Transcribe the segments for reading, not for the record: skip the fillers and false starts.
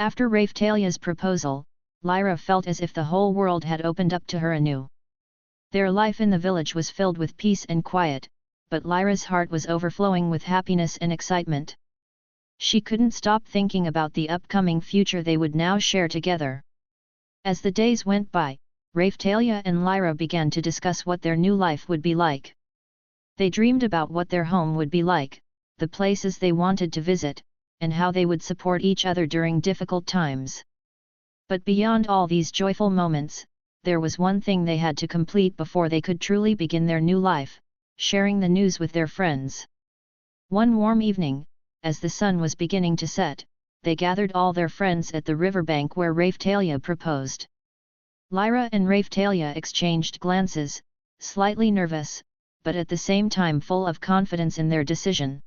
After Raphtalia's proposal, Lyra felt as if the whole world had opened up to her anew. Their life in the village was filled with peace and quiet, but Lyra's heart was overflowing with happiness and excitement. She couldn't stop thinking about the upcoming future they would now share together. As the days went by, Raphthalia and Lyra began to discuss what their new life would be like. They dreamed about what their home would be like, the places they wanted to visit, and how they would support each other during difficult times. But beyond all these joyful moments, there was one thing they had to complete before they could truly begin their new life: sharing the news with their friends. One warm evening, as the sun was beginning to set, they gathered all their friends at the riverbank where Raphthalia proposed. Lyra and Raphthalia exchanged glances, slightly nervous, but at the same time full of confidence in their decision.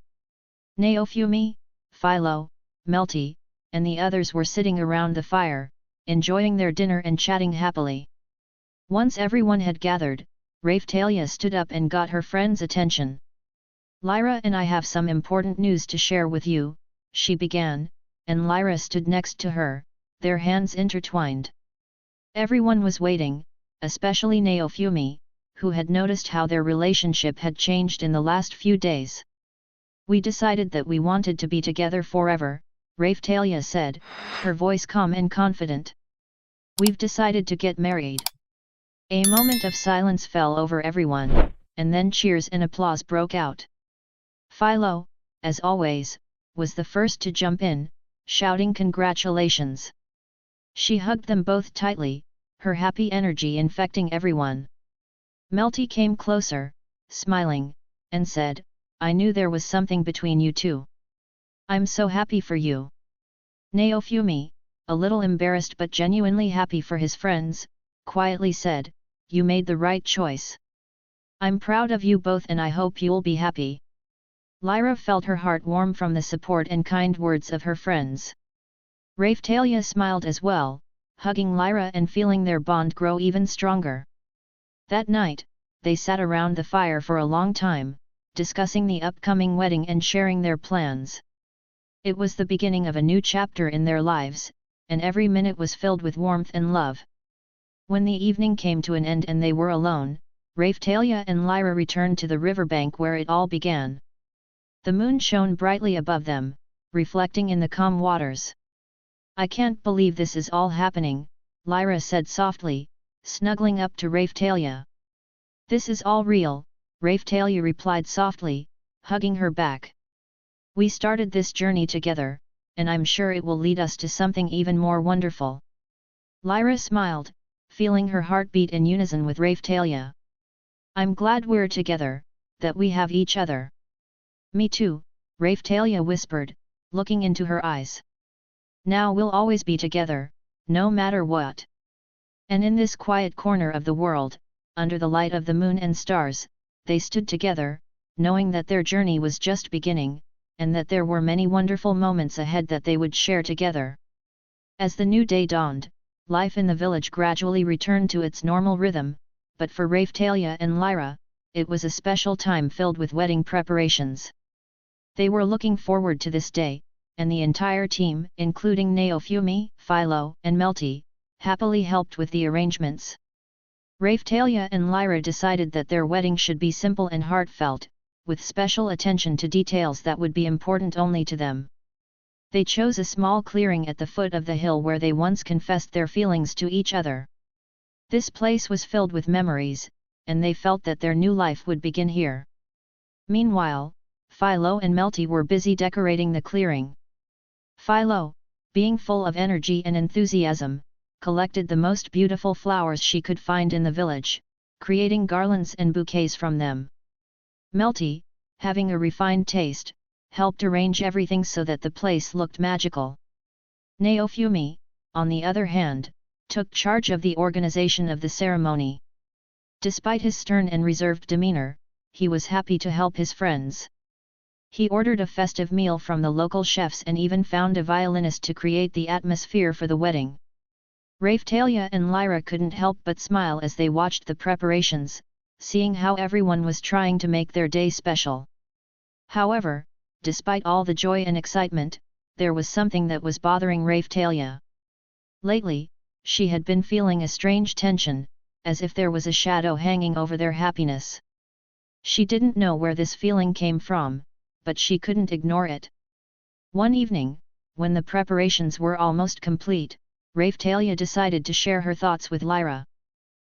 Neophumi, Philo, Melty, and the others were sitting around the fire, enjoying their dinner and chatting happily. Once everyone had gathered, Raphthalia stood up and got her friend's attention. "Lyra and I have some important news to share with you," she began, and Lyra stood next to her, their hands intertwined. Everyone was waiting, especially Neophumi, who had noticed how their relationship had changed in the last few days. "We decided that we wanted to be together forever," Raphthalia said, her voice calm and confident. "We've decided to get married." A moment of silence fell over everyone, and then cheers and applause broke out. Philo, as always, was the first to jump in, shouting congratulations. She hugged them both tightly, her happy energy infecting everyone. Melty came closer, smiling, and said, "I knew there was something between you two. I'm so happy for you." Neophumi, a little embarrassed but genuinely happy for his friends, quietly said, "You made the right choice. I'm proud of you both and I hope you'll be happy." Lyra felt her heart warm from the support and kind words of her friends. Raphthalia smiled as well, hugging Lyra and feeling their bond grow even stronger. That night, they sat around the fire for a long time, discussing the upcoming wedding and sharing their plans. It was the beginning of a new chapter in their lives, and every minute was filled with warmth and love. When the evening came to an end and they were alone, Raphthalia and Lyra returned to the riverbank where it all began. The moon shone brightly above them, reflecting in the calm waters. "I can't believe this is all happening," Lyra said softly, snuggling up to Raphthalia. "This is all real," Raphthalia replied softly, hugging her back. "We started this journey together, and I'm sure it will lead us to something even more wonderful." Lyra smiled, feeling her heart beat in unison with Raphthalia. "I'm glad we're together, that we have each other." "Me too," Raphthalia whispered, looking into her eyes. "Now we'll always be together, no matter what." And in this quiet corner of the world, under the light of the moon and stars, they stood together, knowing that their journey was just beginning, and that there were many wonderful moments ahead that they would share together. As the new day dawned, life in the village gradually returned to its normal rhythm, but for Raphthalia and Lyra, it was a special time filled with wedding preparations. They were looking forward to this day, and the entire team, including Neophumi, Philo, and Melty, happily helped with the arrangements. Raphthalia and Lyra decided that their wedding should be simple and heartfelt, with special attention to details that would be important only to them. They chose a small clearing at the foot of the hill where they once confessed their feelings to each other. This place was filled with memories, and they felt that their new life would begin here. Meanwhile, Philo and Melty were busy decorating the clearing. Philo, being full of energy and enthusiasm, collected the most beautiful flowers she could find in the village, creating garlands and bouquets from them. Melty, having a refined taste, helped arrange everything so that the place looked magical. Neophumi, on the other hand, took charge of the organization of the ceremony. Despite his stern and reserved demeanor, he was happy to help his friends. He ordered a festive meal from the local chefs and even found a violinist to create the atmosphere for the wedding. Raphthalia and Lyra couldn't help but smile as they watched the preparations, seeing how everyone was trying to make their day special. However, despite all the joy and excitement, there was something that was bothering Raphtalia. Lately, she had been feeling a strange tension, as if there was a shadow hanging over their happiness. She didn't know where this feeling came from, but she couldn't ignore it. One evening, when the preparations were almost complete, Raphtalia decided to share her thoughts with Lyra.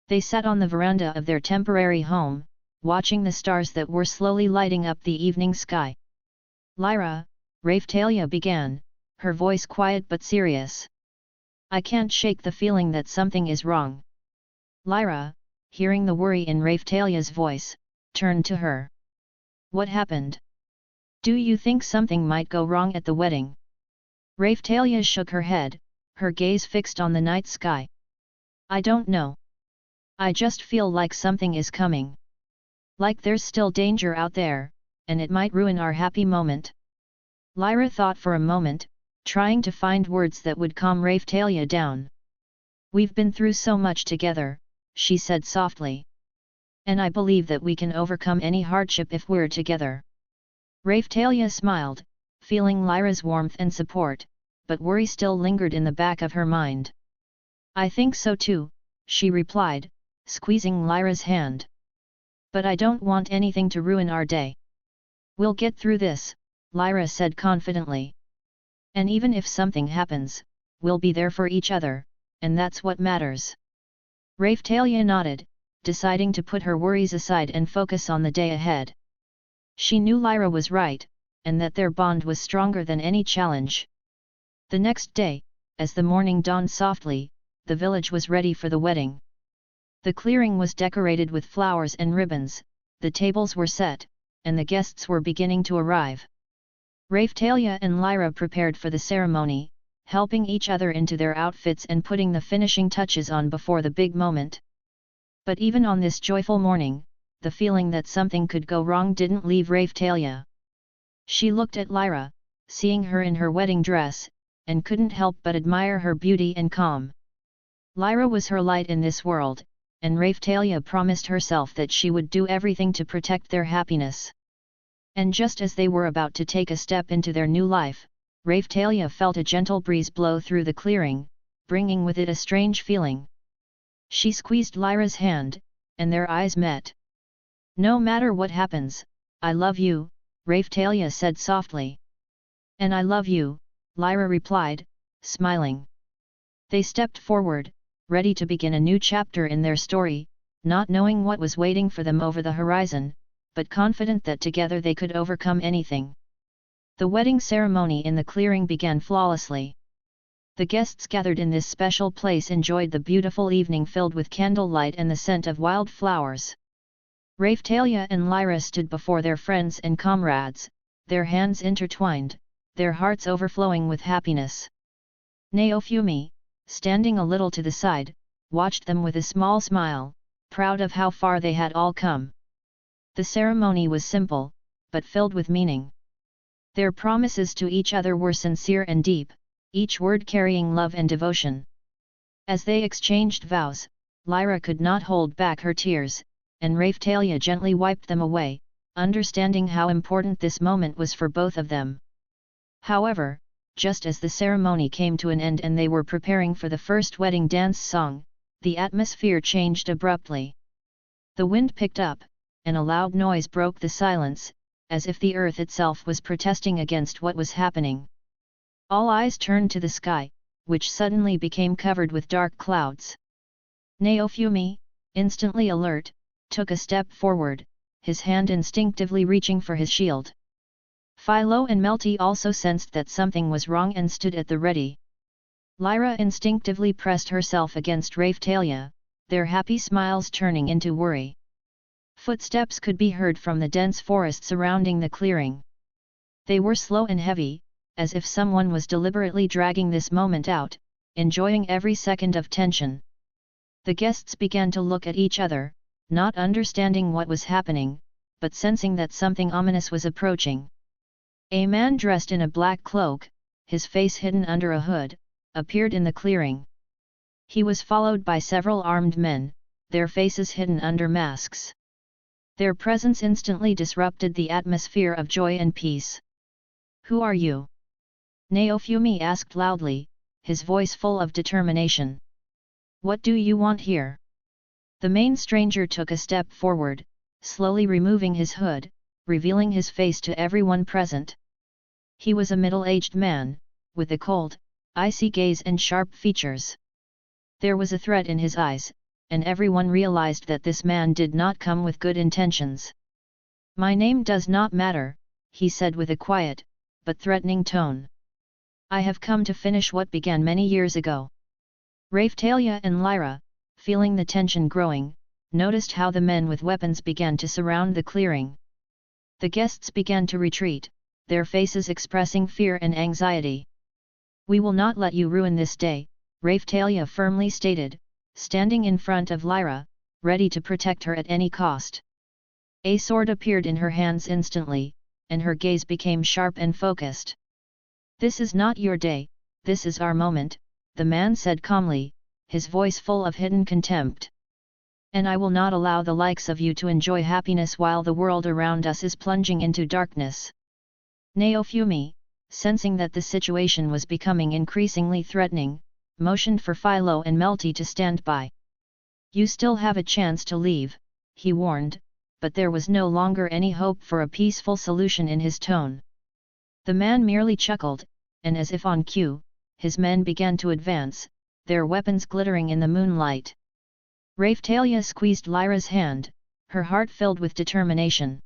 They sat on the veranda of their temporary home, watching the stars that were slowly lighting up the evening sky. Lyra, Raphtalia began, her voice quiet but serious. I can't shake the feeling that something is wrong. Lyra, hearing the worry in Raphtalia's voice, turned to her. What happened? Do you think something might go wrong at the wedding? Raphtalia shook her head, her gaze fixed on the night sky. I don't know. I just feel like something is coming. Like there's still danger out there, and it might ruin our happy moment. Lyra thought for a moment, trying to find words that would calm Raphtalia down. We've been through so much together, she said softly. And I believe that we can overcome any hardship if we're together. Raphtalia smiled, feeling Lyra's warmth and support, but worry still lingered in the back of her mind. I think so too, she replied, squeezing Lyra's hand. But I don't want anything to ruin our day. We'll get through this, Lyra said confidently. And even if something happens, we'll be there for each other, and that's what matters. Raphtalia nodded, deciding to put her worries aside and focus on the day ahead. She knew Lyra was right, and that their bond was stronger than any challenge. The next day, as the morning dawned softly, the village was ready for the wedding. The clearing was decorated with flowers and ribbons, the tables were set, and the guests were beginning to arrive. Raphtalia and Lyra prepared for the ceremony, helping each other into their outfits and putting the finishing touches on before the big moment. But even on this joyful morning, the feeling that something could go wrong didn't leave Raphtalia. She looked at Lyra, seeing her in her wedding dress, and couldn't help but admire her beauty and calm. Lyra was her light in this world, and Raphtalia promised herself that she would do everything to protect their happiness. And just as they were about to take a step into their new life, Raphtalia felt a gentle breeze blow through the clearing, bringing with it a strange feeling. She squeezed Lyra's hand, and their eyes met. No matter what happens, I love you, Raphtalia said softly. And I love you, Lyra replied, smiling. They stepped forward, ready to begin a new chapter in their story, not knowing what was waiting for them over the horizon, but confident that together they could overcome anything. The wedding ceremony in the clearing began flawlessly. The guests gathered in this special place enjoyed the beautiful evening filled with candlelight and the scent of wild flowers. Raphtalia and Lyra stood before their friends and comrades, their hands intertwined, their hearts overflowing with happiness. Naofumi, standing a little to the side, watched them with a small smile, proud of how far they had all come. The ceremony was simple, but filled with meaning. Their promises to each other were sincere and deep, each word carrying love and devotion. As they exchanged vows, Lyra could not hold back her tears, and Raphtalia gently wiped them away, understanding how important this moment was for both of them. However, just as the ceremony came to an end and they were preparing for the first wedding dance song, the atmosphere changed abruptly. The wind picked up, and a loud noise broke the silence, as if the earth itself was protesting against what was happening. All eyes turned to the sky, which suddenly became covered with dark clouds. Naofumi, instantly alert, took a step forward, his hand instinctively reaching for his shield. Philo and Melty also sensed that something was wrong and stood at the ready. Lyra instinctively pressed herself against Raphtalia, their happy smiles turning into worry. Footsteps could be heard from the dense forest surrounding the clearing. They were slow and heavy, as if someone was deliberately dragging this moment out, enjoying every second of tension. The guests began to look at each other, not understanding what was happening, but sensing that something ominous was approaching. A man dressed in a black cloak, his face hidden under a hood, appeared in the clearing. He was followed by several armed men, their faces hidden under masks. Their presence instantly disrupted the atmosphere of joy and peace. Who are you? Naofumi asked loudly, his voice full of determination. What do you want here? The main stranger took a step forward, slowly removing his hood, revealing his face to everyone present. He was a middle-aged man, with a cold, icy gaze and sharp features. There was a threat in his eyes, and everyone realized that this man did not come with good intentions. My name does not matter, he said with a quiet, but threatening tone. I have come to finish what began many years ago. Raphtalia and Lyra, feeling the tension growing, noticed how the men with weapons began to surround the clearing. The guests began to retreat, their faces expressing fear and anxiety. We will not let you ruin this day, Raphtalia firmly stated, standing in front of Lyra, ready to protect her at any cost. A sword appeared in her hands instantly, and her gaze became sharp and focused. This is not your day, this is our moment, the man said calmly, his voice full of hidden contempt. And I will not allow the likes of you to enjoy happiness while the world around us is plunging into darkness. Naofumi, sensing that the situation was becoming increasingly threatening, motioned for Philo and Melty to stand by. You still have a chance to leave, he warned, but there was no longer any hope for a peaceful solution in his tone. The man merely chuckled, and as if on cue, his men began to advance, their weapons glittering in the moonlight. Raphtalia squeezed Lyra's hand, her heart filled with determination.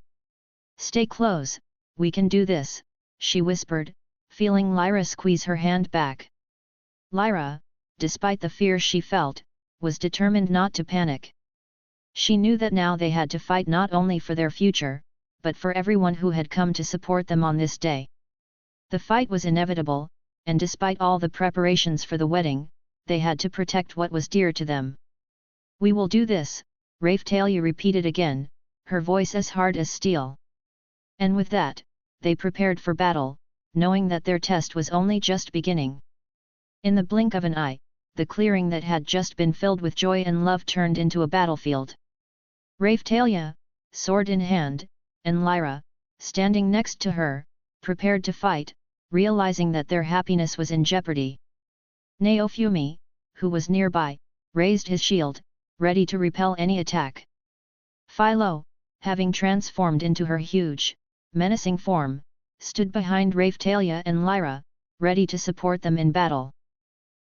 Stay close, we can do this, she whispered, feeling Lyra squeeze her hand back. Lyra, despite the fear she felt, was determined not to panic. She knew that now they had to fight not only for their future, but for everyone who had come to support them on this day. The fight was inevitable, and despite all the preparations for the wedding, they had to protect what was dear to them. We will do this, Raphtalia repeated again, her voice as hard as steel. And with that, they prepared for battle, knowing that their test was only just beginning. In the blink of an eye, the clearing that had just been filled with joy and love turned into a battlefield. Raphtalia, sword in hand, and Lyra, standing next to her, prepared to fight, realizing that their happiness was in jeopardy. Naofumi, who was nearby, raised his shield, ready to repel any attack. Philo, having transformed into her huge, menacing form, stood behind Raphtalia and Lyra, ready to support them in battle.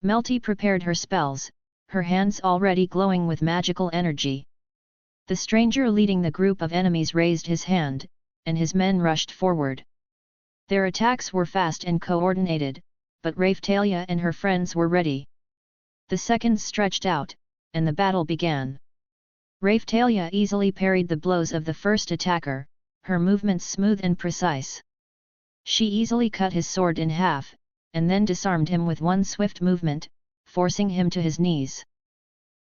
Melty prepared her spells, her hands already glowing with magical energy. The stranger leading the group of enemies raised his hand, and his men rushed forward. Their attacks were fast and coordinated, but Raphtalia and her friends were ready. The seconds stretched out, and the battle began. Raphtalia easily parried the blows of the first attacker, her movements smooth and precise. She easily cut his sword in half, and then disarmed him with one swift movement, forcing him to his knees.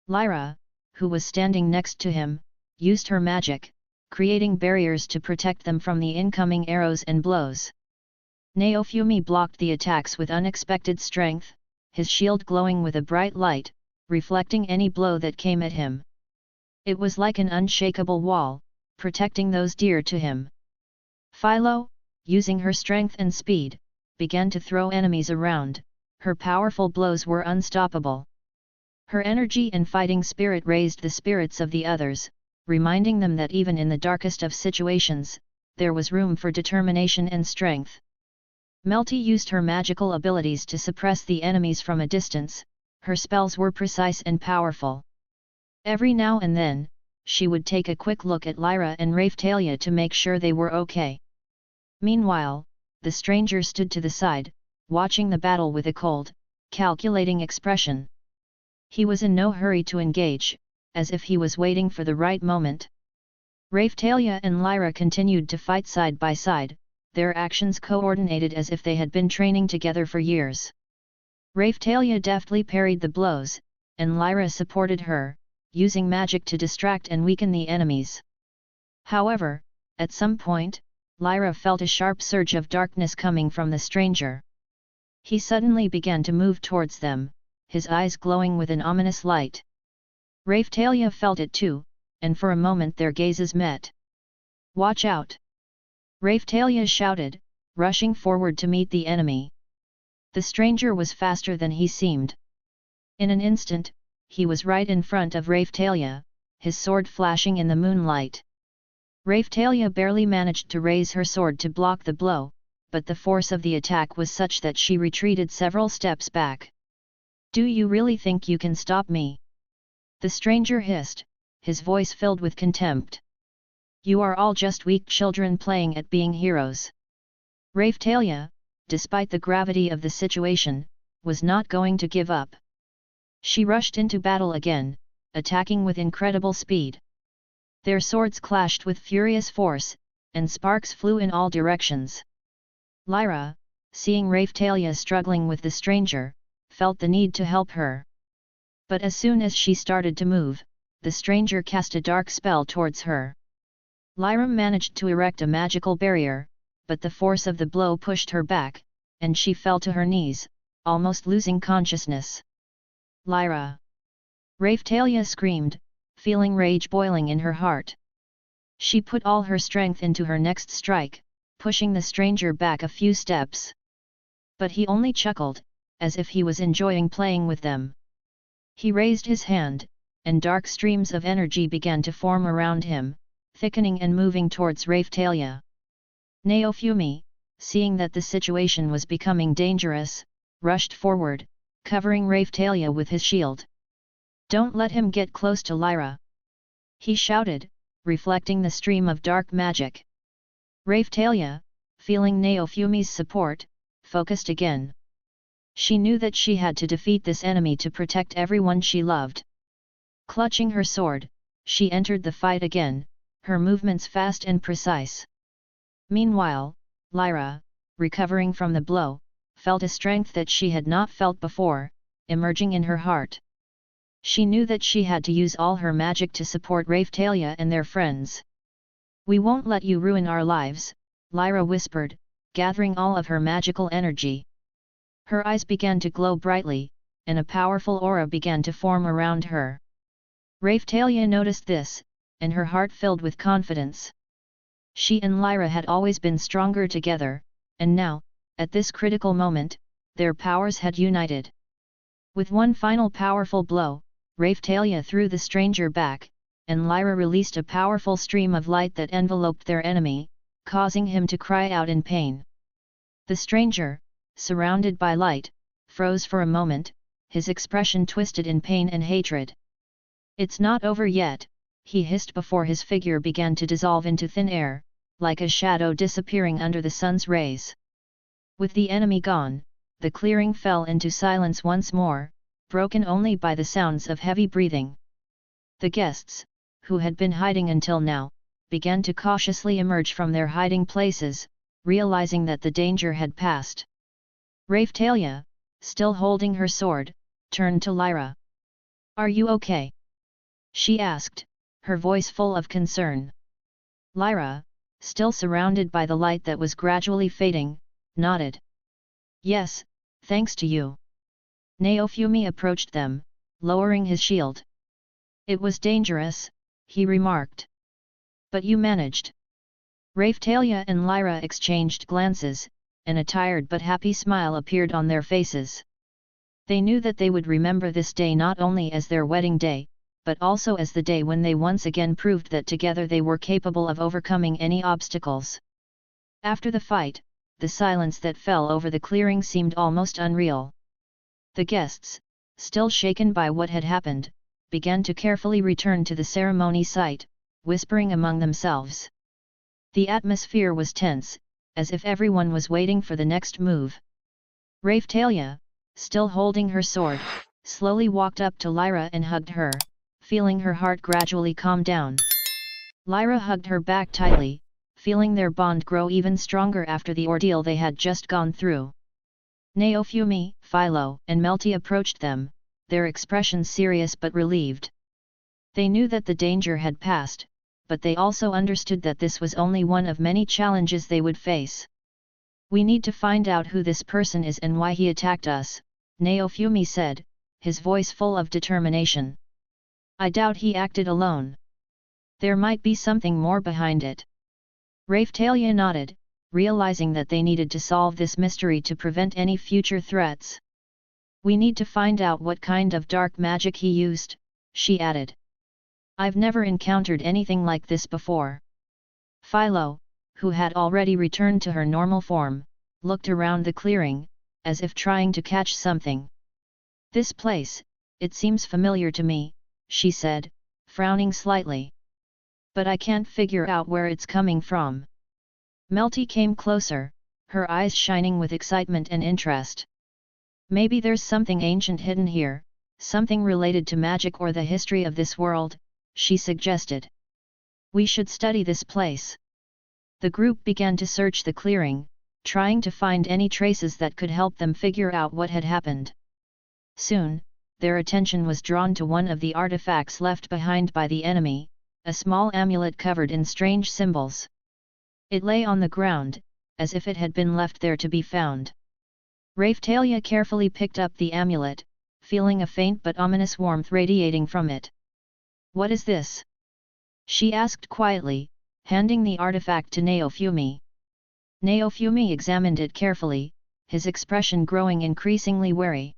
Lyra, who was standing next to him, used her magic, creating barriers to protect them from the incoming arrows and blows. Naofumi blocked the attacks with unexpected strength, his shield glowing with a bright light, reflecting any blow that came at him. It was like an unshakable wall, protecting those dear to him. Philo, using her strength and speed, began to throw enemies around, her powerful blows were unstoppable. Her energy and fighting spirit raised the spirits of the others, reminding them that even in the darkest of situations, there was room for determination and strength. Melty used her magical abilities to suppress the enemies from a distance, her spells were precise and powerful. Every now and then, she would take a quick look at Lyra and Raphtalia to make sure they were okay. Meanwhile, the stranger stood to the side, watching the battle with a cold, calculating expression. He was in no hurry to engage, as if he was waiting for the right moment. Raphtalia and Lyra continued to fight side by side, their actions coordinated as if they had been training together for years. Raphtalia deftly parried the blows, and Lyra supported her, using magic to distract and weaken the enemies. However, at some point, Lyra felt a sharp surge of darkness coming from the stranger. He suddenly began to move towards them, his eyes glowing with an ominous light. Raphtalia felt it too, and for a moment their gazes met. Watch out! Raphtalia shouted, rushing forward to meet the enemy. The stranger was faster than he seemed. In an instant, he was right in front of Raphtalia, his sword flashing in the moonlight. Raphtalia barely managed to raise her sword to block the blow, but the force of the attack was such that she retreated several steps back. "Do you really think you can stop me?" the stranger hissed, his voice filled with contempt. "You are all just weak children playing at being heroes." Raphtalia, despite the gravity of the situation, was not going to give up. She rushed into battle again, attacking with incredible speed. Their swords clashed with furious force, and sparks flew in all directions. Lyra, seeing Raphtalia struggling with the stranger, felt the need to help her. But as soon as she started to move, the stranger cast a dark spell towards her. Lyra managed to erect a magical barrier, but the force of the blow pushed her back, and she fell to her knees, almost losing consciousness. "Lyra!" Raphtalia screamed, feeling rage boiling in her heart. She put all her strength into her next strike, pushing the stranger back a few steps. But he only chuckled, as if he was enjoying playing with them. He raised his hand, and dark streams of energy began to form around him, thickening and moving towards Raphtalia. Naofumi, seeing that the situation was becoming dangerous, rushed forward, covering Raphtalia with his shield. "Don't let him get close to Lyra!" he shouted, reflecting the stream of dark magic. Raphtalia, feeling Naofumi's support, focused again. She knew that she had to defeat this enemy to protect everyone she loved. Clutching her sword, she entered the fight again, her movements fast and precise. Meanwhile, Lyra, recovering from the blow, felt a strength that she had not felt before, emerging in her heart. She knew that she had to use all her magic to support Raphtalia and their friends. "We won't let you ruin our lives," Lyra whispered, gathering all of her magical energy. Her eyes began to glow brightly, and a powerful aura began to form around her. Raphtalia noticed this, and her heart filled with confidence. She and Lyra had always been stronger together, and now, at this critical moment, their powers had united. With one final powerful blow, Raphtalia threw the stranger back, and Lyra released a powerful stream of light that enveloped their enemy, causing him to cry out in pain. The stranger, surrounded by light, froze for a moment, his expression twisted in pain and hatred. "It's not over yet," he hissed before his figure began to dissolve into thin air, like a shadow disappearing under the sun's rays. With the enemy gone, the clearing fell into silence once more, broken only by the sounds of heavy breathing. The guests, who had been hiding until now, began to cautiously emerge from their hiding places, realizing that the danger had passed. Raphtalia, still holding her sword, turned to Lyra. "Are you okay?" she asked, her voice full of concern. Lyra, still surrounded by the light that was gradually fading, nodded. "Yes, thanks to you." Naofumi approached them, lowering his shield. "It was dangerous," he remarked. "But you managed." Raphtalia and Lyra exchanged glances, and a tired but happy smile appeared on their faces. They knew that they would remember this day not only as their wedding day, but also as the day when they once again proved that together they were capable of overcoming any obstacles. After the fight, the silence that fell over the clearing seemed almost unreal. The guests, still shaken by what had happened, began to carefully return to the ceremony site, whispering among themselves. The atmosphere was tense, as if everyone was waiting for the next move. Raphtalia, still holding her sword, slowly walked up to Lyra and hugged her, feeling her heart gradually calm down. Lyra hugged her back tightly, feeling their bond grow even stronger after the ordeal they had just gone through. Naofumi, Philo, and Melty approached them, their expressions serious but relieved. They knew that the danger had passed, but they also understood that this was only one of many challenges they would face. "We need to find out who this person is and why he attacked us," Naofumi said, his voice full of determination. "I doubt he acted alone. There might be something more behind it." Raphtalia nodded, realizing that they needed to solve this mystery to prevent any future threats. "We need to find out what kind of dark magic he used," she added. "I've never encountered anything like this before." Philo, who had already returned to her normal form, looked around the clearing, as if trying to catch something. "This place, it seems familiar to me," she said, frowning slightly. "But I can't figure out where it's coming from." Melty came closer, her eyes shining with excitement and interest. "Maybe there's something ancient hidden here, something related to magic or the history of this world," she suggested. "We should study this place." The group began to search the clearing, trying to find any traces that could help them figure out what had happened. Soon, their attention was drawn to one of the artifacts left behind by the enemy, a small amulet covered in strange symbols. It lay on the ground, as if it had been left there to be found. Raphtalia carefully picked up the amulet, feeling a faint but ominous warmth radiating from it. "What is this?" she asked quietly, handing the artifact to Naofumi. Naofumi examined it carefully, his expression growing increasingly wary.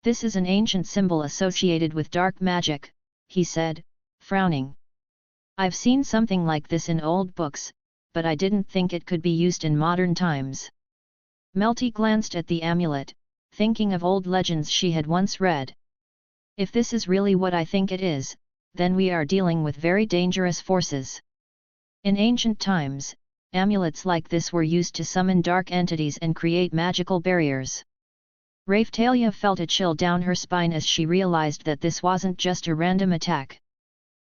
"This is an ancient symbol associated with dark magic," he said, frowning. "I've seen something like this in old books, but I didn't think it could be used in modern times." Melty glanced at the amulet, thinking of old legends she had once read. "If this is really what I think it is, then we are dealing with very dangerous forces." In ancient times, amulets like this were used to summon dark entities and create magical barriers. Raphtalia felt a chill down her spine as she realized that this wasn't just a random attack.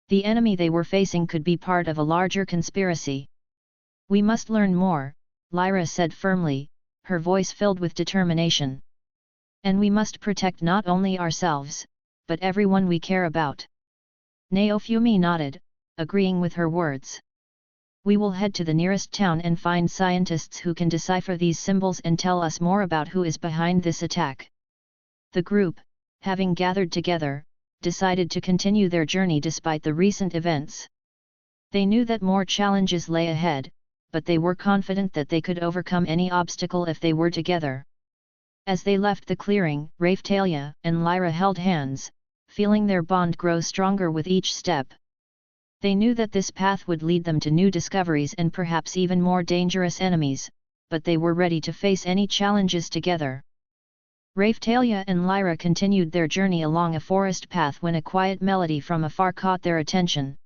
The enemy they were facing could be part of a larger conspiracy. "We must learn more," Lyra said firmly, her voice filled with determination. "And we must protect not only ourselves, but everyone we care about." Naofumi nodded, agreeing with her words. "We will head to the nearest town and find scientists who can decipher these symbols and tell us more about who is behind this attack." The group, having gathered together, decided to continue their journey despite the recent events. They knew that more challenges lay ahead, but they were confident that they could overcome any obstacle if they were together. As they left the clearing, Raphtalia and Lyra held hands, feeling their bond grow stronger with each step. They knew that this path would lead them to new discoveries and perhaps even more dangerous enemies, but they were ready to face any challenges together. Raphtalia and Lyra continued their journey along a forest path when a quiet melody from afar caught their attention.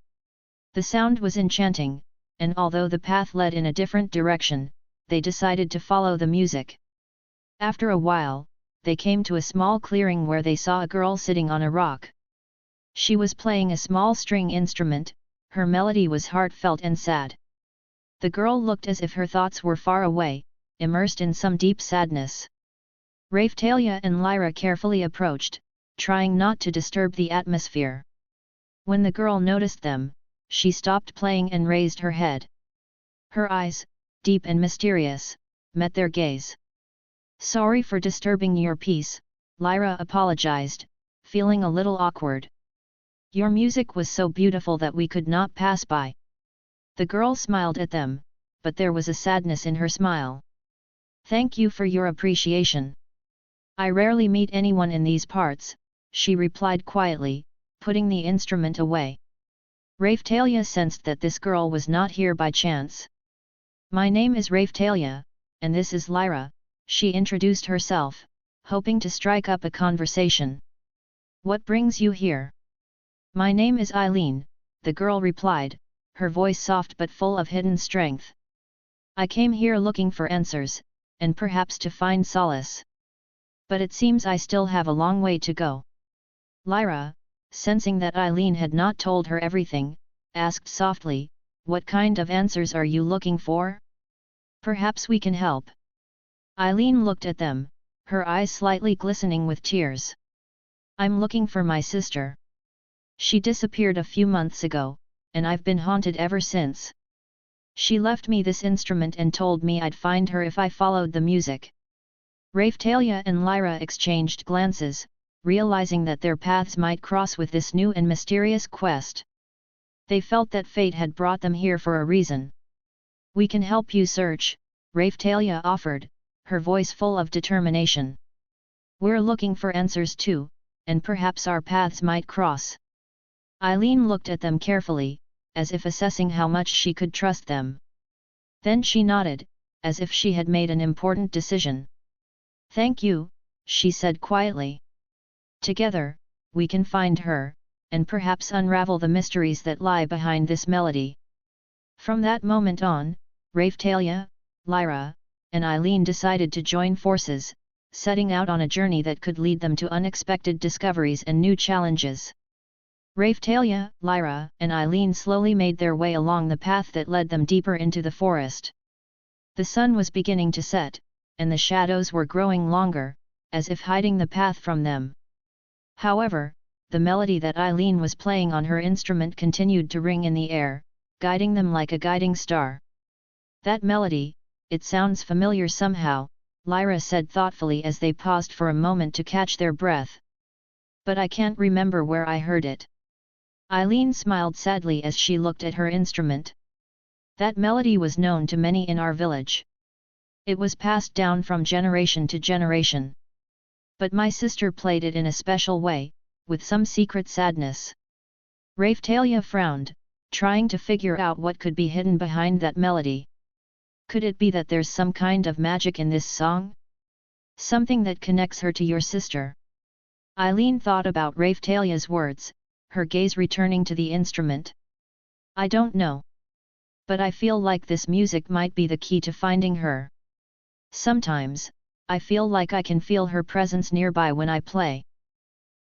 The sound was enchanting, and although the path led in a different direction, they decided to follow the music. After a while, they came to a small clearing where they saw a girl sitting on a rock. She was playing a small string instrument, her melody was heartfelt and sad. The girl looked as if her thoughts were far away, immersed in some deep sadness. Raphtalia and Lyra carefully approached, trying not to disturb the atmosphere. When the girl noticed them, she stopped playing and raised her head. Her eyes, deep and mysterious, met their gaze. "Sorry for disturbing your peace," Lyra apologized, feeling a little awkward. "Your music was so beautiful that we could not pass by." The girl smiled at them, but there was a sadness in her smile. "Thank you for your appreciation. I rarely meet anyone in these parts," she replied quietly, putting the instrument away. Raphtalia sensed that this girl was not here by chance. "My name is Raphtalia, and this is Lyra," she introduced herself, hoping to strike up a conversation. "What brings you here?" "My name is Eileen," the girl replied, her voice soft but full of hidden strength. "I came here looking for answers, and perhaps to find solace. But it seems I still have a long way to go." Lyra, sensing that Eileen had not told her everything, asked softly, "What kind of answers are you looking for? Perhaps we can help." Eileen looked at them, her eyes slightly glistening with tears. "I'm looking for my sister. She disappeared a few months ago, and I've been haunted ever since. She left me this instrument and told me I'd find her if I followed the music." Raphtalia and Lyra exchanged glances, realizing that their paths might cross with this new and mysterious quest. They felt that fate had brought them here for a reason. "We can help you search," Raphtalia offered, her voice full of determination. We're looking for answers too, and perhaps our paths might cross. Eileen looked at them carefully, as if assessing how much she could trust them. Then she nodded, as if she had made an important decision. Thank you, she said quietly. Together, we can find her, and perhaps unravel the mysteries that lie behind this melody. From that moment on, Raphtalia, Lyra, and Eileen decided to join forces, setting out on a journey that could lead them to unexpected discoveries and new challenges. Raphtalia, Lyra, and Eileen slowly made their way along the path that led them deeper into the forest. The sun was beginning to set, and the shadows were growing longer, as if hiding the path from them. However, the melody that Eileen was playing on her instrument continued to ring in the air, guiding them like a guiding star. That melody, it sounds familiar somehow, Lyra said thoughtfully as they paused for a moment to catch their breath. But I can't remember where I heard it. Eileen smiled sadly as she looked at her instrument. That melody was known to many in our village. It was passed down from generation to generation. But my sister played it in a special way, with some secret sadness. Raphtalia frowned, trying to figure out what could be hidden behind that melody. Could it be that there's some kind of magic in this song? Something that connects her to your sister? Eileen thought about Raphtalia's words, her gaze returning to the instrument. I don't know. But I feel like this music might be the key to finding her. Sometimes, I feel like I can feel her presence nearby when I play.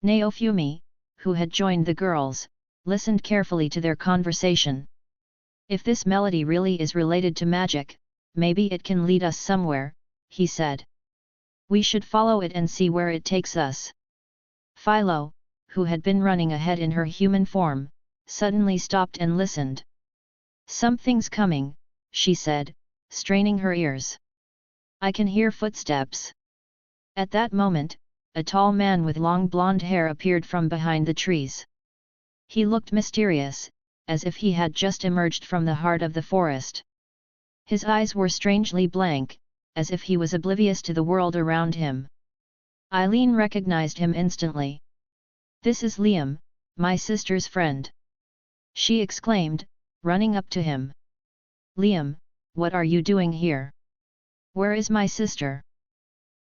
Naofumi, who had joined the girls, listened carefully to their conversation. If this melody really is related to magic, maybe it can lead us somewhere, he said. We should follow it and see where it takes us. Philo, who had been running ahead in her human form, suddenly stopped and listened. Something's coming, she said, straining her ears. I can hear footsteps. At that moment, a tall man with long blonde hair appeared from behind the trees. He looked mysterious, as if he had just emerged from the heart of the forest. His eyes were strangely blank, as if he was oblivious to the world around him. Eileen recognized him instantly. This is Liam, my sister's friend. She exclaimed, running up to him. Liam, what are you doing here? Where is my sister?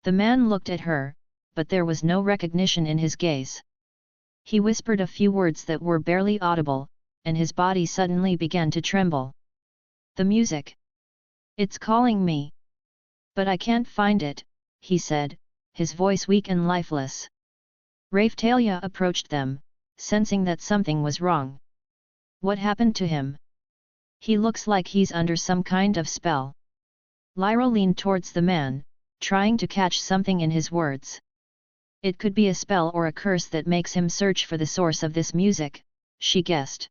The man looked at her, but there was no recognition in his gaze. He whispered a few words that were barely audible, and his body suddenly began to tremble. The music. It's calling me. But I can't find it, he said, his voice weak and lifeless. Raphtalia approached them, sensing that something was wrong. What happened to him? He looks like he's under some kind of spell. Lyra leaned towards the man, trying to catch something in his words. It could be a spell or a curse that makes him search for the source of this music, she guessed.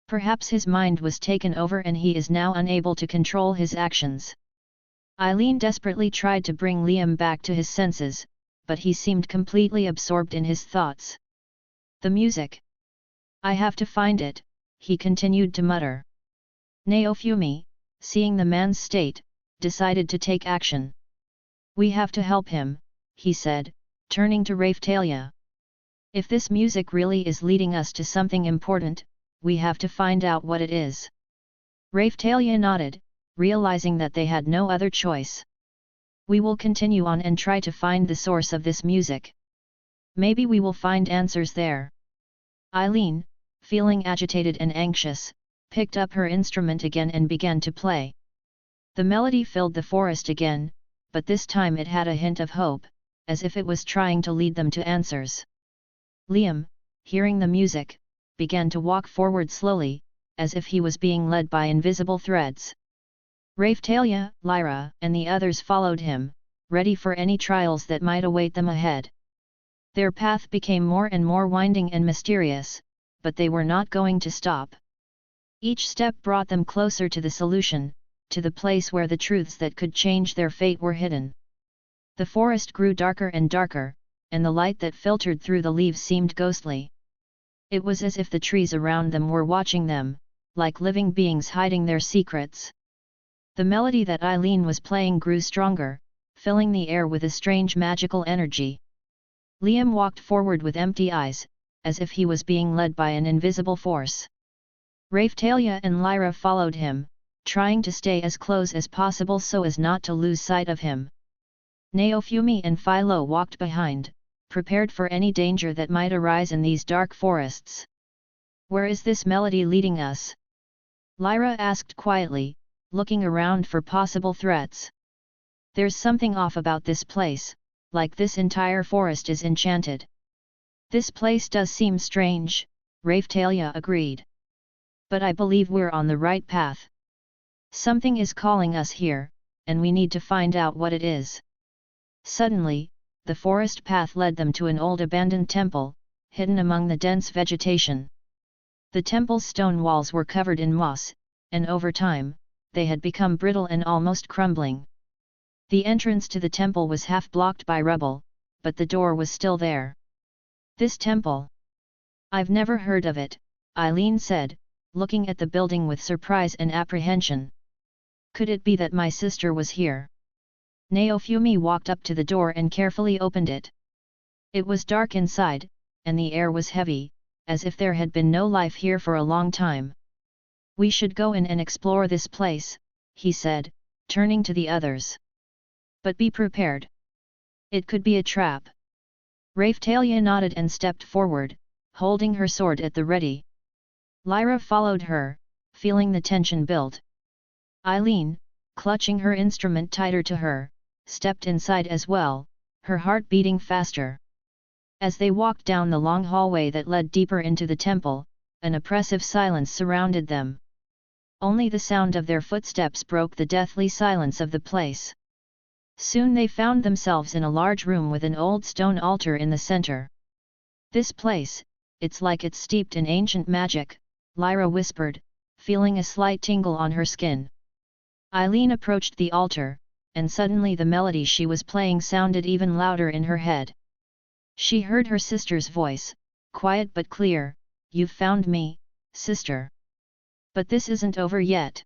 Perhaps his mind was taken over and he is now unable to control his actions. Eileen desperately tried to bring Liam back to his senses, but he seemed completely absorbed in his thoughts. The music. I have to find it, he continued to mutter. Naofumi, seeing the man's state, decided to take action. We have to help him, he said, turning to Raphtalia. If this music really is leading us to something important, we have to find out what it is. Raphtalia nodded, realizing that they had no other choice. We will continue on and try to find the source of this music. Maybe we will find answers there. Eileen, feeling agitated and anxious, picked up her instrument again and began to play. The melody filled the forest again, but this time it had a hint of hope, as if it was trying to lead them to answers. Liam, hearing the music, began to walk forward slowly, as if he was being led by invisible threads. Raphtalia, Lyra, and the others followed him, ready for any trials that might await them ahead. Their path became more and more winding and mysterious, but they were not going to stop. Each step brought them closer to the solution, to the place where the truths that could change their fate were hidden. The forest grew darker and darker, and the light that filtered through the leaves seemed ghostly. It was as if the trees around them were watching them, like living beings hiding their secrets. The melody that Eileen was playing grew stronger, filling the air with a strange magical energy. Liam walked forward with empty eyes, as if he was being led by an invisible force. Raphtalia and Lyra followed him, trying to stay as close as possible so as not to lose sight of him. Neofumi and Philo walked behind, prepared for any danger that might arise in these dark forests. "Where is this melody leading us?" Lyra asked quietly, looking around for possible threats. "There's something off about this place, like this entire forest is enchanted." "This place does seem strange," Raphtalia agreed. "But I believe we're on the right path. Something is calling us here, and we need to find out what it is." Suddenly, the forest path led them to an old abandoned temple, hidden among the dense vegetation. The temple's stone walls were covered in moss, and over time, they had become brittle and almost crumbling. The entrance to the temple was half blocked by rubble, but the door was still there. "This temple? I've never heard of it," Eileen said, looking at the building with surprise and apprehension. "Could it be that my sister was here?" Neofumi walked up to the door and carefully opened it. It was dark inside, and the air was heavy, as if there had been no life here for a long time. "We should go in and explore this place," he said, turning to the others. "But be prepared. It could be a trap." Raphtalia nodded and stepped forward, holding her sword at the ready. Lyra followed her, feeling the tension build. Eileen, clutching her instrument tighter to her, stepped inside as well, her heart beating faster. As they walked down the long hallway that led deeper into the temple, an oppressive silence surrounded them. Only the sound of their footsteps broke the deathly silence of the place. Soon they found themselves in a large room with an old stone altar in the center. "This place, it's like it's steeped in ancient magic," Lyra whispered, feeling a slight tingle on her skin. Eileen approached the altar, and suddenly the melody she was playing sounded even louder in her head. She heard her sister's voice, quiet but clear, "You've found me, sister. But this isn't over yet."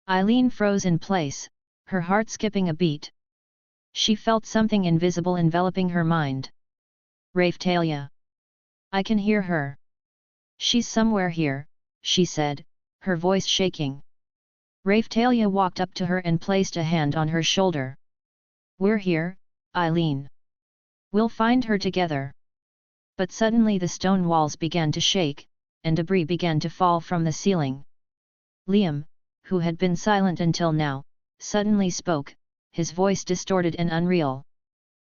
Eileen froze in place, her heart skipping a beat. She felt something invisible enveloping her mind. "Raphtalia. I can hear her. She's somewhere here," she said, her voice shaking. Raphtalia walked up to her and placed a hand on her shoulder. "We're here, Eileen. We'll find her together." But suddenly the stone walls began to shake, and debris began to fall from the ceiling. Liam, who had been silent until now, suddenly spoke, his voice distorted and unreal.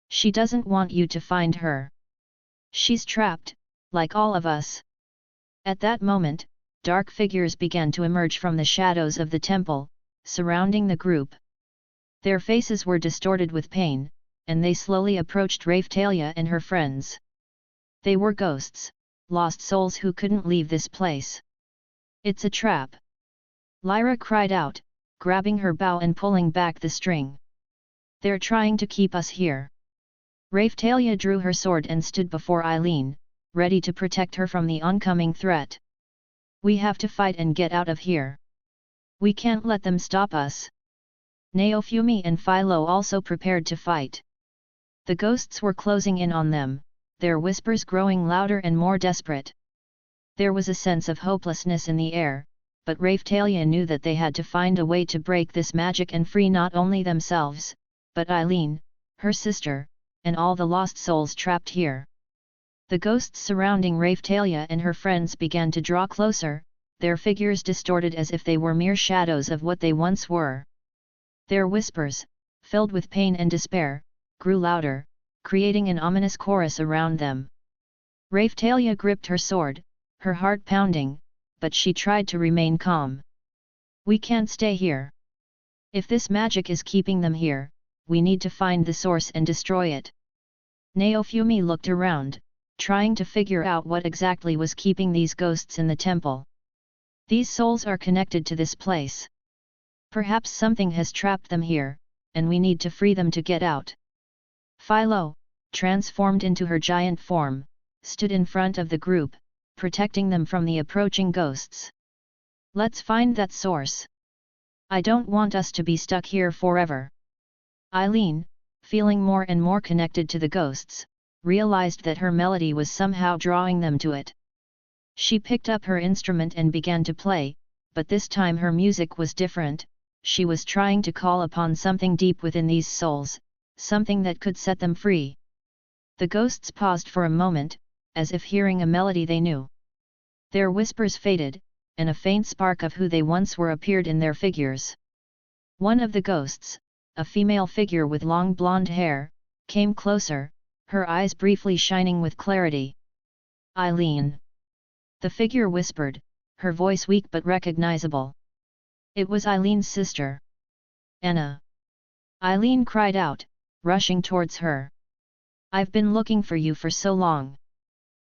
"She doesn't want you to find her. She's trapped, like all of us." At that moment, dark figures began to emerge from the shadows of the temple, surrounding the group. Their faces were distorted with pain, and they slowly approached Raphtalia and her friends. They were ghosts, lost souls who couldn't leave this place. "It's a trap!" Lyra cried out, grabbing her bow and pulling back the string. "They're trying to keep us here." Raphtalia drew her sword and stood before Eileen, ready to protect her from the oncoming threat. "We have to fight and get out of here. We can't let them stop us." Neofumi and Philo also prepared to fight. The ghosts were closing in on them, their whispers growing louder and more desperate. There was a sense of hopelessness in the air, but Raphtalia knew that they had to find a way to break this magic and free not only themselves, but Eileen, her sister, and all the lost souls trapped here. The ghosts surrounding Raphtalia and her friends began to draw closer, their figures distorted as if they were mere shadows of what they once were. Their whispers, filled with pain and despair, grew louder, creating an ominous chorus around them. Raphtalia gripped her sword, her heart pounding, but she tried to remain calm. "We can't stay here. If this magic is keeping them here, we need to find the source and destroy it." Neofumi looked around, trying to figure out what exactly was keeping these ghosts in the temple. "These souls are connected to this place. Perhaps something has trapped them here, and we need to free them to get out." Philo, transformed into her giant form, stood in front of the group, protecting them from the approaching ghosts. "Let's find that source." I don't want us to be stuck here forever. Eileen, feeling more and more connected to the ghosts, realized that her melody was somehow drawing them to it. She picked up her instrument and began to play, but this time her music was different. She was trying to call upon something deep within these souls, something that could set them free. The ghosts paused for a moment, as if hearing a melody they knew. Their whispers faded, and a faint spark of who they once were appeared in their figures. One of the ghosts, a female figure with long blonde hair, came closer, her eyes briefly shining with clarity. Eileen. The figure whispered, her voice weak but recognizable. It was Eileen's sister. Anna. Eileen cried out, rushing towards her. I've been looking for you for so long.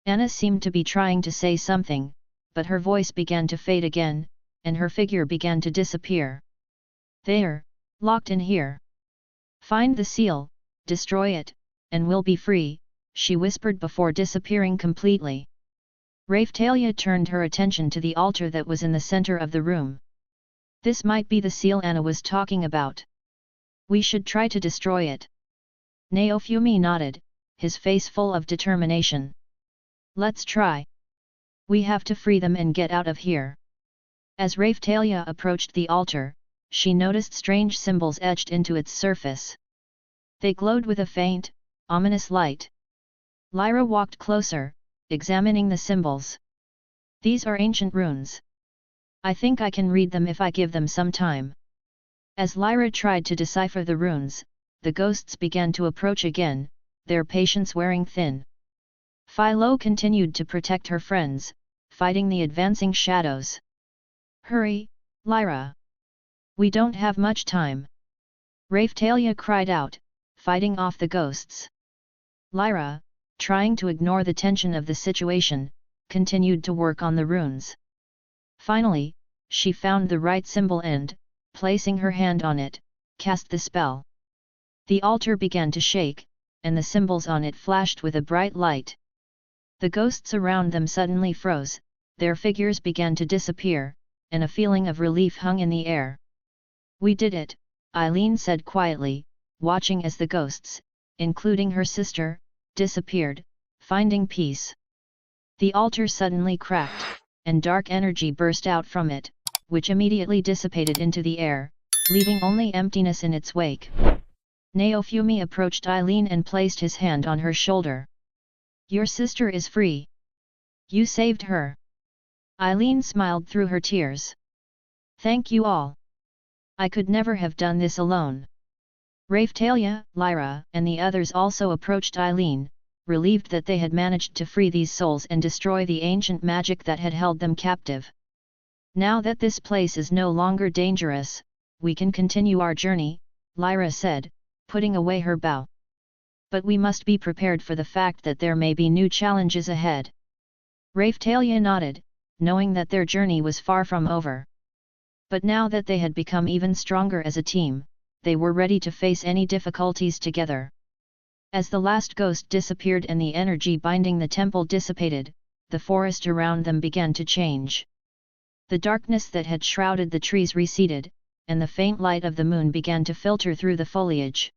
Anna seemed to be trying to say something, but her voice began to fade again, and her figure began to disappear. There, locked in here. Find the seal, destroy it, and we'll be free, she whispered before disappearing completely. Raphtalia turned her attention to the altar that was in the center of the room. This might be the seal Anna was talking about. We should try to destroy it. Naofumi nodded, his face full of determination. Let's try. We have to free them and get out of here. As Raphtalia approached the altar, she noticed strange symbols etched into its surface. They glowed with a faint, ominous light. Lyra walked closer, examining the symbols. These are ancient runes. I think I can read them if I give them some time. As Lyra tried to decipher the runes, the ghosts began to approach again, their patience wearing thin. Philo continued to protect her friends, fighting the advancing shadows. Hurry, Lyra! We don't have much time. Raphtalia cried out, fighting off the ghosts. Lyra, trying to ignore the tension of the situation, continued to work on the runes. Finally, she found the right symbol and, placing her hand on it, cast the spell. The altar began to shake, and the symbols on it flashed with a bright light. The ghosts around them suddenly froze, their figures began to disappear, and a feeling of relief hung in the air. We did it, Eileen said quietly, watching as the ghosts, including her sister, disappeared, finding peace. The altar suddenly cracked, and dark energy burst out from it, which immediately dissipated into the air, leaving only emptiness in its wake. Naofumi approached Eileen and placed his hand on her shoulder. Your sister is free. You saved her. Eileen smiled through her tears. Thank you all. I could never have done this alone. Raphtalia, Lyra, and the others also approached Eileen, relieved that they had managed to free these souls and destroy the ancient magic that had held them captive. Now that this place is no longer dangerous, we can continue our journey, Lyra said, putting away her bow. But we must be prepared for the fact that there may be new challenges ahead. Raphtalia nodded, knowing that their journey was far from over. But now that they had become even stronger as a team, they were ready to face any difficulties together. As the last ghost disappeared and the energy binding the temple dissipated, the forest around them began to change. The darkness that had shrouded the trees receded, and the faint light of the moon began to filter through the foliage.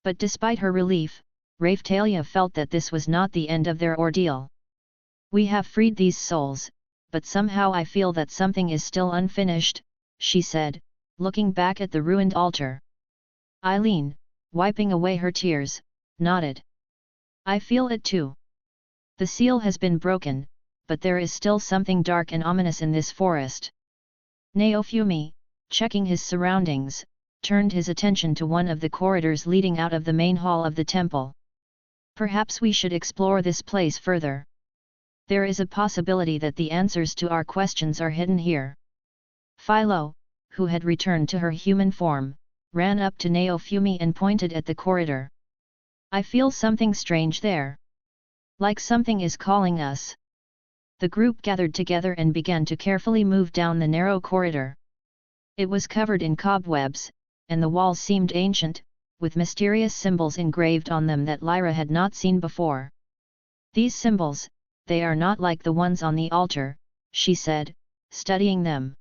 But despite her relief, Raphtalia felt that this was not the end of their ordeal. We have freed these souls, but somehow I feel that something is still unfinished, she said, looking back at the ruined altar. Eileen, wiping away her tears, nodded. I feel it too. The seal has been broken, but there is still something dark and ominous in this forest. Naofumi, checking his surroundings, turned his attention to one of the corridors leading out of the main hall of the temple. Perhaps we should explore this place further. There is a possibility that the answers to our questions are hidden here. Philo, who had returned to her human form, ran up to Naofumi and pointed at the corridor. I feel something strange there. Like something is calling us. The group gathered together and began to carefully move down the narrow corridor. It was covered in cobwebs, and the walls seemed ancient, with mysterious symbols engraved on them that Lyra had not seen before. These symbols, they are not like the ones on the altar, she said, studying them.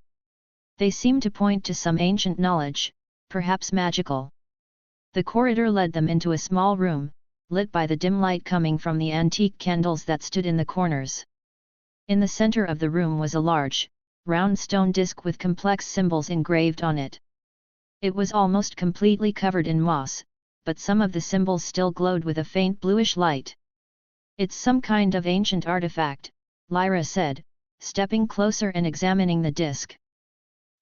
They seemed to point to some ancient knowledge, perhaps magical. The corridor led them into a small room, lit by the dim light coming from the antique candles that stood in the corners. In the center of the room was a large, round stone disc with complex symbols engraved on it. It was almost completely covered in moss, but some of the symbols still glowed with a faint bluish light. "It's some kind of ancient artifact," Lyra said, stepping closer and examining the disc.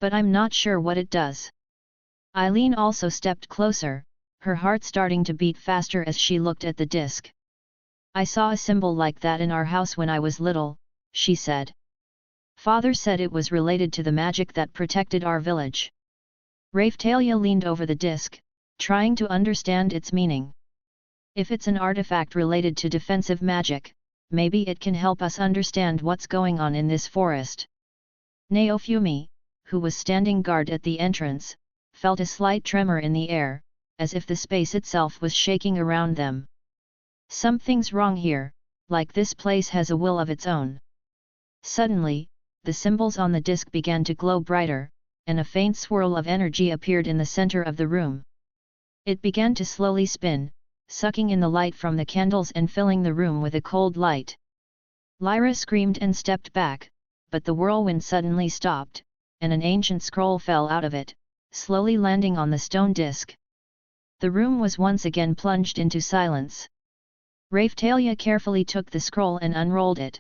"But I'm not sure what it does." Eileen also stepped closer, her heart starting to beat faster as she looked at the disc. "I saw a symbol like that in our house when I was little," she said. "Father said it was related to the magic that protected our village." Raphtalia leaned over the disc, trying to understand its meaning. "If it's an artifact related to defensive magic, maybe it can help us understand what's going on in this forest." Neofumi, who was standing guard at the entrance, felt a slight tremor in the air, as if the space itself was shaking around them. "Something's wrong here, like this place has a will of its own." Suddenly, the symbols on the disc began to glow brighter, and a faint swirl of energy appeared in the center of the room. It began to slowly spin, sucking in the light from the candles and filling the room with a cold light. Lyra screamed and stepped back, but the whirlwind suddenly stopped, and an ancient scroll fell out of it, slowly landing on the stone disc. The room was once again plunged into silence. Raphtalia carefully took the scroll and unrolled it.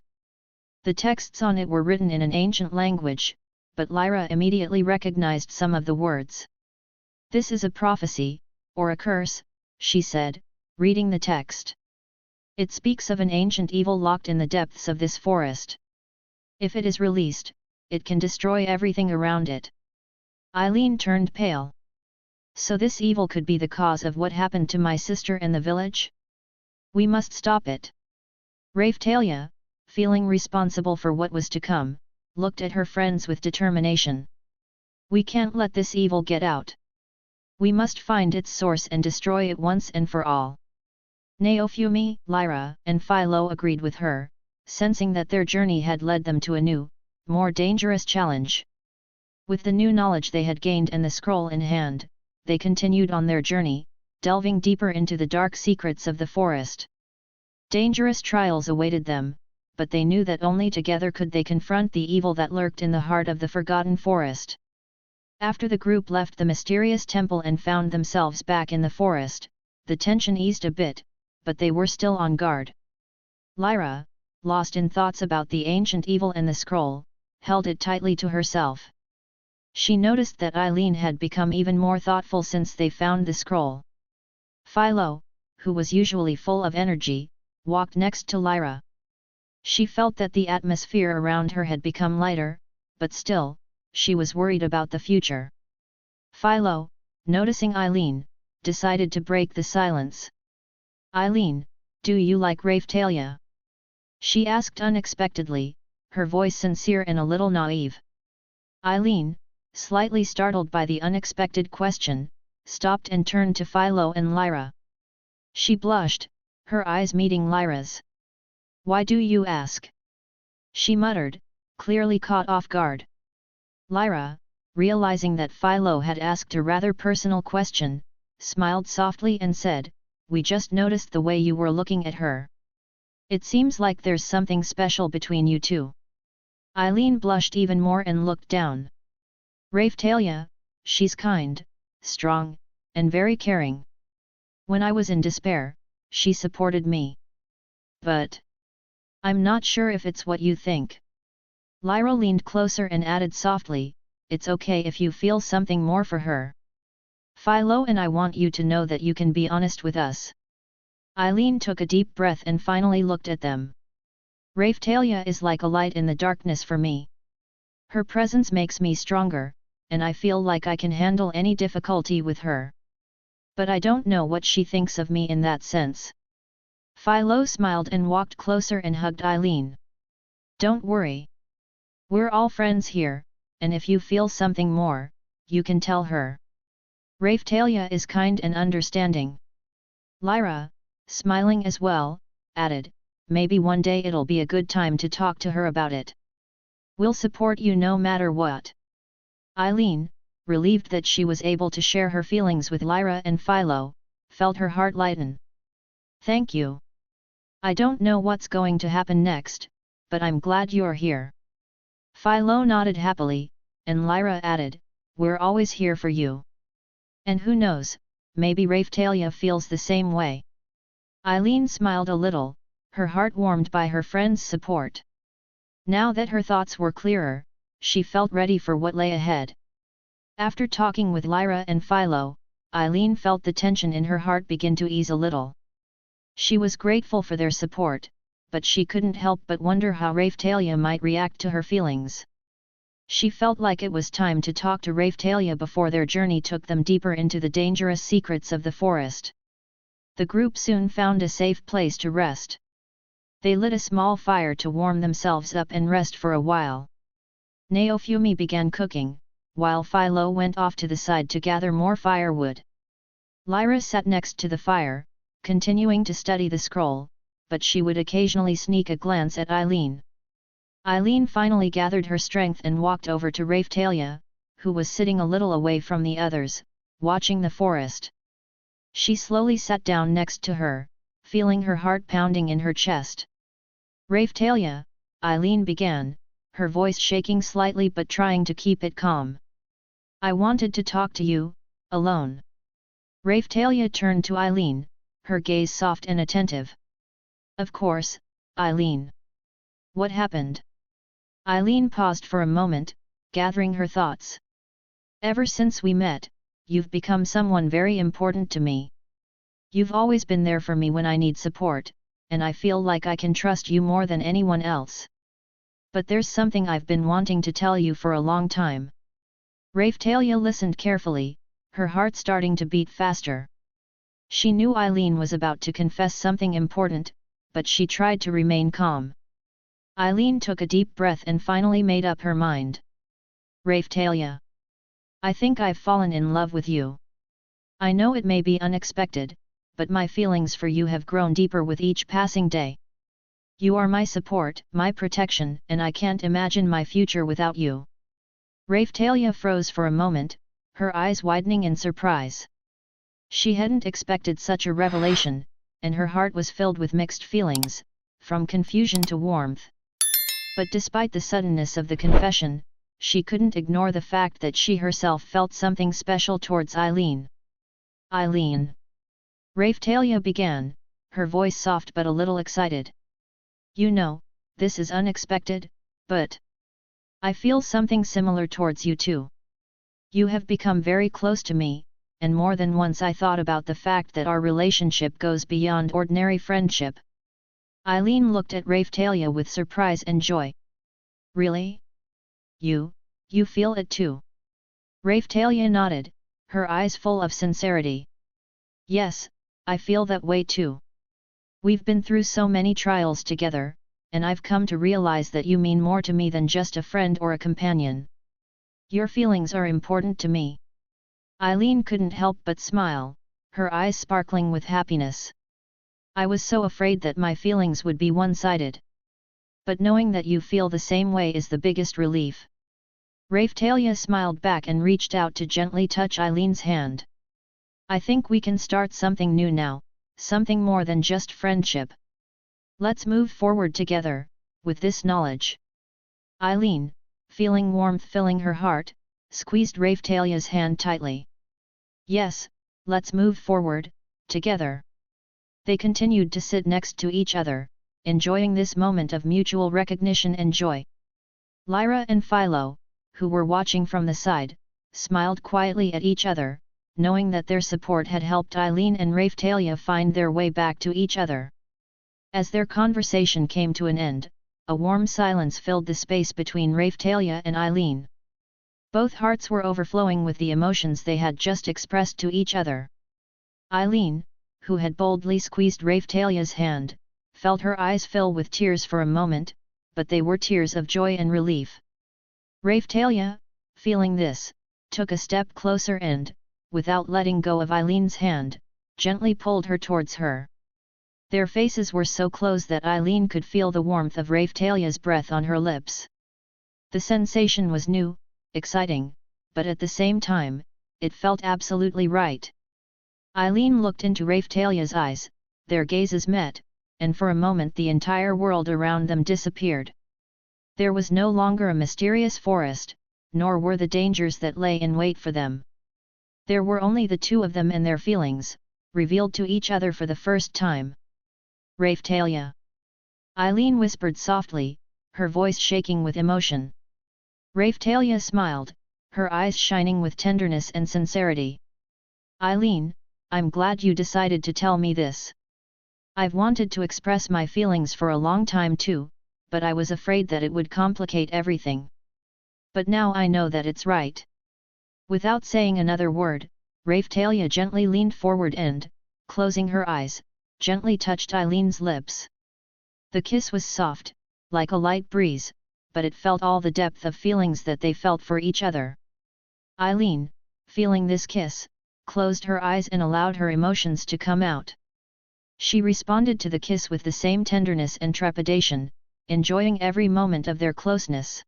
The texts on it were written in an ancient language, but Lyra immediately recognized some of the words. "This is a prophecy, or a curse," she said, reading the text. "It speaks of an ancient evil locked in the depths of this forest. If it is released, it can destroy everything around it." Eileen turned pale. "So this evil could be the cause of what happened to my sister and the village? We must stop it." Raphtalia, feeling responsible for what was to come, looked at her friends with determination. "We can't let this evil get out. We must find its source and destroy it once and for all." Neofumi, Lyra, and Philo agreed with her, sensing that their journey had led them to a new, more dangerous challenge. With the new knowledge they had gained and the scroll in hand, they continued on their journey, delving deeper into the dark secrets of the forest. Dangerous trials awaited them, but they knew that only together could they confront the evil that lurked in the heart of the forgotten forest. After the group left the mysterious temple and found themselves back in the forest, the tension eased a bit, but they were still on guard. Lyra, lost in thoughts about the ancient evil and the scroll, held it tightly to herself. She noticed that Eileen had become even more thoughtful since they found the scroll. Philo, who was usually full of energy, walked next to Lyra. She felt that the atmosphere around her had become lighter, but still, she was worried about the future. Philo, noticing Eileen, decided to break the silence. "Eileen, do you like Raphtalia?" she asked unexpectedly, her voice sincere and a little naive. Eileen, slightly startled by the unexpected question, stopped and turned to Philo and Lyra. She blushed, her eyes meeting Lyra's. "Why do you ask?" she muttered, clearly caught off guard. Lyra, realizing that Philo had asked a rather personal question, smiled softly and said, "We just noticed the way you were looking at her. It seems like there's something special between you two." Eileen blushed even more and looked down. "Raphtalia, she's kind, strong, and very caring. When I was in despair, she supported me. But I'm not sure if it's what you think." Lyra leaned closer and added softly, "It's okay if you feel something more for her. Philo and I want you to know that you can be honest with us." Eileen took a deep breath and finally looked at them. "Raphtalia is like a light in the darkness for me. Her presence makes me stronger, and I feel like I can handle any difficulty with her. But I don't know what she thinks of me in that sense." Philo smiled and walked closer and hugged Eileen. "Don't worry. We're all friends here, and if you feel something more, you can tell her. Raphtalia is kind and understanding." Lyra, smiling as well, added, "Maybe one day it'll be a good time to talk to her about it. We'll support you no matter what." Eileen, relieved that she was able to share her feelings with Lyra and Philo, felt her heart lighten. "Thank you. I don't know what's going to happen next, but I'm glad you're here." Philo nodded happily, and Lyra added, "We're always here for you. And who knows, maybe Raphtalia feels the same way." Eileen smiled a little, her heart warmed by her friend's support. Now that her thoughts were clearer, she felt ready for what lay ahead. After talking with Lyra and Philo, Eileen felt the tension in her heart begin to ease a little. She was grateful for their support, but she couldn't help but wonder how Raphtalia might react to her feelings. She felt like it was time to talk to Raphtalia before their journey took them deeper into the dangerous secrets of the forest. The group soon found a safe place to rest. They lit a small fire to warm themselves up and rest for a while. Naofumi began cooking, while Philo went off to the side to gather more firewood. Lyra sat next to the fire, continuing to study the scroll, but she would occasionally sneak a glance at Eileen. Eileen finally gathered her strength and walked over to Raphtalia, who was sitting a little away from the others, watching the forest. She slowly sat down next to her, feeling her heart pounding in her chest. "Raphtalia," Eileen began, her voice shaking slightly but trying to keep it calm. "I wanted to talk to you, alone." Raphtalia turned to Eileen, her gaze soft and attentive. "Of course, Eileen. What happened?" Eileen paused for a moment, gathering her thoughts. "Ever since we met, you've become someone very important to me. You've always been there for me when I need support, and I feel like I can trust you more than anyone else. But there's something I've been wanting to tell you for a long time." Raphtalia listened carefully, her heart starting to beat faster. She knew Eileen was about to confess something important, but she tried to remain calm. Eileen took a deep breath and finally made up her mind. "Raphtalia, I think I've fallen in love with you. I know it may be unexpected, but my feelings for you have grown deeper with each passing day. You are my support, my protection, and I can't imagine my future without you." Raphtalia froze for a moment, her eyes widening in surprise. She hadn't expected such a revelation, and her heart was filled with mixed feelings, from confusion to warmth. But despite the suddenness of the confession, she couldn't ignore the fact that she herself felt something special towards Eileen. "Eileen," Raphtalia began, her voice soft but a little excited. "You know, this is unexpected, but I feel something similar towards you too. You have become very close to me, and more than once I thought about the fact that our relationship goes beyond ordinary friendship." Eileen looked at Raphtalia with surprise and joy. "Really? You feel it too?" Raphtalia nodded, her eyes full of sincerity. "Yes, I feel that way too. We've been through so many trials together, and I've come to realize that you mean more to me than just a friend or a companion. Your feelings are important to me." Eileen couldn't help but smile, her eyes sparkling with happiness. "I was so afraid that my feelings would be one-sided. But knowing that you feel the same way is the biggest relief." Raphtalia smiled back and reached out to gently touch Eileen's hand. "I think we can start something new now, something more than just friendship. Let's move forward together, with this knowledge." Eileen, feeling warmth filling her heart, squeezed Raphtalia's hand tightly. "Yes, let's move forward, together." They continued to sit next to each other, enjoying this moment of mutual recognition and joy. Lyra and Philo, who were watching from the side, smiled quietly at each other, knowing that their support had helped Eileen and Raphtalia find their way back to each other. As their conversation came to an end, a warm silence filled the space between Raphtalia and Eileen. Both hearts were overflowing with the emotions they had just expressed to each other. Eileen, who had boldly squeezed Raphtalia's hand, felt her eyes fill with tears for a moment, but they were tears of joy and relief. Raphtalia, feeling this, took a step closer and, without letting go of Eileen's hand, gently pulled her towards her. Their faces were so close that Eileen could feel the warmth of Raphtalia's breath on her lips. The sensation was new, exciting, but at the same time, it felt absolutely right. Eileen looked into Raphtalia's eyes, their gazes met, and for a moment the entire world around them disappeared. There was no longer a mysterious forest, nor were the dangers that lay in wait for them. There were only the two of them and their feelings, revealed to each other for the first time. Raphtalia. Eileen whispered softly, her voice shaking with emotion. Raphtalia smiled, her eyes shining with tenderness and sincerity. Eileen, I'm glad you decided to tell me this. I've wanted to express my feelings for a long time too, but I was afraid that it would complicate everything. But now I know that it's right. Without saying another word, Raphtalia gently leaned forward and, closing her eyes, gently touched Eileen's lips. The kiss was soft, like a light breeze, but it felt all the depth of feelings that they felt for each other. Eileen, feeling this kiss, closed her eyes and allowed her emotions to come out. She responded to the kiss with the same tenderness and trepidation, enjoying every moment of their closeness.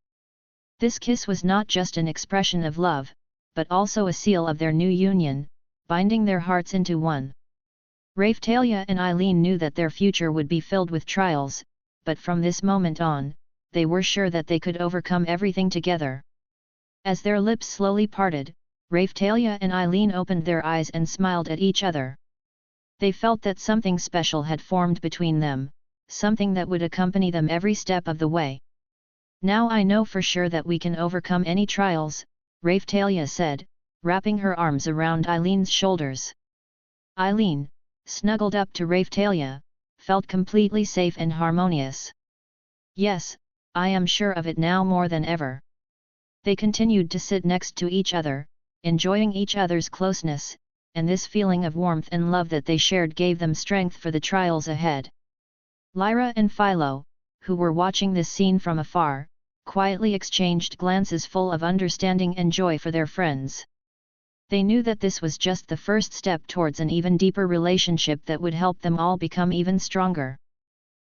This kiss was not just an expression of love, but also a seal of their new union, binding their hearts into one. Raphtalia and Eileen knew that their future would be filled with trials, but from this moment on, they were sure that they could overcome everything together. As their lips slowly parted, Raphtalia and Eileen opened their eyes and smiled at each other. They felt that something special had formed between them, something that would accompany them every step of the way. Now I know for sure that we can overcome any trials, Raphtalia said, wrapping her arms around Eileen's shoulders. Eileen, snuggled up to Raphtalia, felt completely safe and harmonious. Yes, I am sure of it now more than ever. They continued to sit next to each other, enjoying each other's closeness, and this feeling of warmth and love that they shared gave them strength for the trials ahead. Lyra and Philo, who were watching this scene from afar, quietly exchanged glances full of understanding and joy for their friends. They knew that this was just the first step towards an even deeper relationship that would help them all become even stronger.